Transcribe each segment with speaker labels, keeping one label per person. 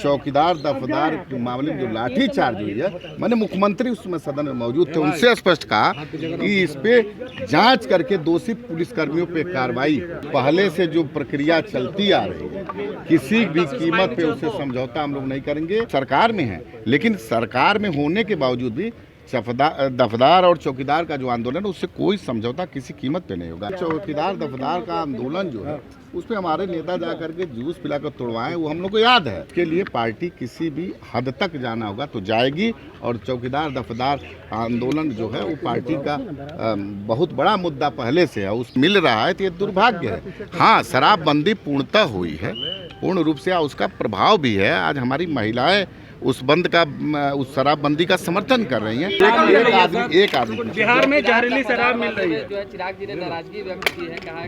Speaker 1: चौकीदार दफदार के मामले में जो लाठी चार्ज हुई है, मैंने मुख्यमंत्री उसमें सदन में मौजूद थे, उनसे स्पष्ट कहा कि इस पे जांच करके दोषी पुलिसकर्मियों पे कार्रवाई। पहले से जो प्रक्रिया चलती आ रही है, किसी भी कीमत पे उससे समझौता हम लोग नहीं करेंगे। सरकार में है, लेकिन सरकार में होने के बावजूद भी दफदार और चौकीदार का जो आंदोलन है उससे कोई समझौता किसी कीमत पे नहीं होगा। चौकीदार दफदार का आंदोलन जो है उस पर हमारे नेता जा करके जूस पिलाकर तोड़वाएं, वो हम लोग को याद है। इसके लिए पार्टी किसी भी हद तक जाना होगा तो जाएगी, और चौकीदार दफदार आंदोलन जो है वो पार्टी का बहुत बड़ा मुद्दा पहले से है, उस मिल रहा है तो ये दुर्भाग्य है। हाँ, शराबबंदी पूर्णतः हुई है, पूर्ण रूप से उसका प्रभाव भी है। आज हमारी महिलाएं उस बंद का, उस शराबबंदी का समर्थन कर रही हैं। एक आदमी
Speaker 2: बिहार में जहरीली शराब मिल रही है।
Speaker 3: जो है चिराग जी ने नाराजगी व्यक्त की है, कहा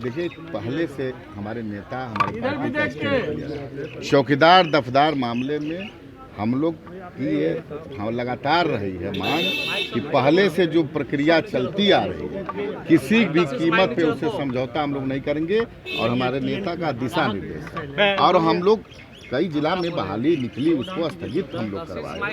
Speaker 1: देखिए पहले से हमारे नेता हमारे पार्टी का चौकीदार दफदार मामले में हम लोग की ये लगातार रही है मांग कि पहले से जो प्रक्रिया चलती आ रही है, किसी भी कीमत पे उससे समझौता हम लोग नहीं करेंगे, और हमारे नेता का दिशा निर्देश। और हम लोग कई जिला में बहाली निकली, उसको स्थगित हम लोग करवाए।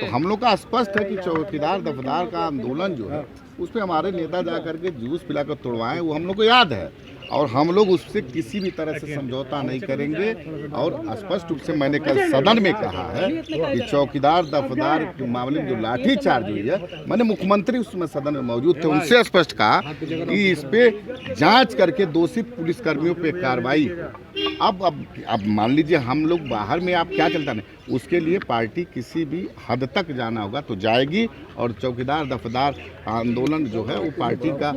Speaker 1: तो हम लोग का स्पष्ट है कि चौकीदार दफदार का आंदोलन जो है उस पर हमारे नेता जा करके जूस पिलाकर तोड़वाएं, वो हम लोग को याद है, और हम लोग उससे किसी भी तरह से समझौता नहीं करेंगे। और स्पष्ट रूप से मैंने कल सदन में कहा है कि चौकीदार दफदार के मामले में जो लाठी चार्ज हुई है, मैंने मुख्यमंत्री उसमें सदन में मौजूद थे, उनसे स्पष्ट कहा कि इस पे जांच करके दोषी पुलिसकर्मियों पे कार्रवाई। अब मान लीजिए हम लोग बाहर में, आप क्या चलता नहीं, उसके लिए पार्टी किसी भी हद तक जाना होगा तो जाएगी, और चौकीदार दफदार आंदोलन जो है वो पार्टी का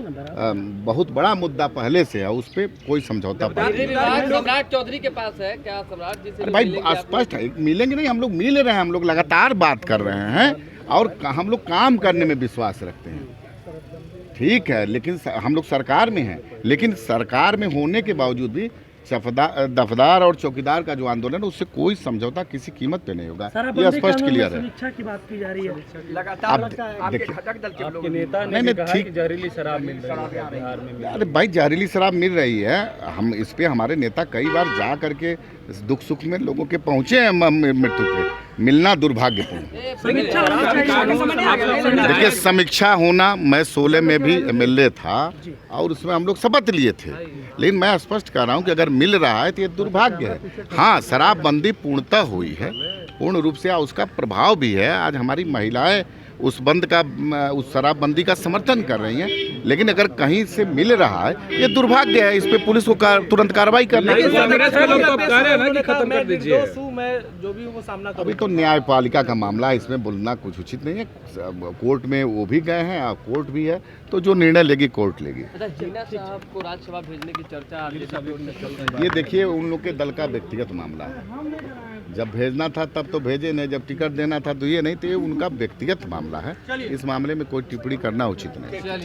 Speaker 1: बहुत बड़ा मुद्दा पहले से है, उस पर कोई समझौता
Speaker 3: सम्राट चौधरी के पास है क्या? सम्राट जी से
Speaker 1: भाई स्पष्ट है, मिलेंगे नहीं, हम लोग मिल रहे हैं, हम लोग लगातार बात कर रहे हैं, और हम लोग काम करने में विश्वास रखते हैं। ठीक है, लेकिन हम लोग सरकार में हैं, लेकिन सरकार में होने के बावजूद भी दफदार और चौकीदार का जो आंदोलन है उससे कोई समझौता किसी कीमत पे नहीं होगा, ये स्पष्ट क्लियर है।
Speaker 2: समीक्षा की बात की जा रही है
Speaker 3: लगातार।
Speaker 2: आपके नेता ने कहा कि जहरीली शराब मिल रही है बिहार में।
Speaker 1: अरे भाई, जहरीली शराब मिल रही है, हम इस पे हमारे नेता कई बार जा करके दुख सुख में लोगों के पहुंचे हैं मृत्यु पे, मिलना दुर्भाग्यपूर्ण। देखिए, समीक्षा होना, मैं 16 में भी MLA था और उसमें हम लोग शपथ लिए थे, लेकिन मैं स्पष्ट कर रहा हूँ कि अगर मिल रहा है तो ये दुर्भाग्य है। हाँ, शराबबंदी पूर्णतः हुई है, पूर्ण रूप से उसका प्रभाव भी है। आज हमारी महिलाएं उस बंद का, उस शराबबंदी का समर्थन कर रही हैं, लेकिन अगर कहीं से मिल रहा है ये दुर्भाग्य है, इस पे पुलिस को तुरंत कार्रवाई करना। अभी तो न्यायपालिका का मामला है, इसमें बोलना कुछ उचित नहीं है। कोर्ट में वो भी गए हैं और कोर्ट भी है, तो जो निर्णय लेगी कोर्ट लेगी।
Speaker 3: अच्छा, जीना साहब को राज्यसभा भेजने की चर्चा,
Speaker 1: ये देखिए उन लोग के दल का व्यक्तिगत मामला है, जब भेजना था तब तो भेजे नहीं, जब टिकट देना था तो ये नहीं, तो ये उनका व्यक्तिगत मामला है, इस मामले में कोई टिप्पणी करना उचित नहीं।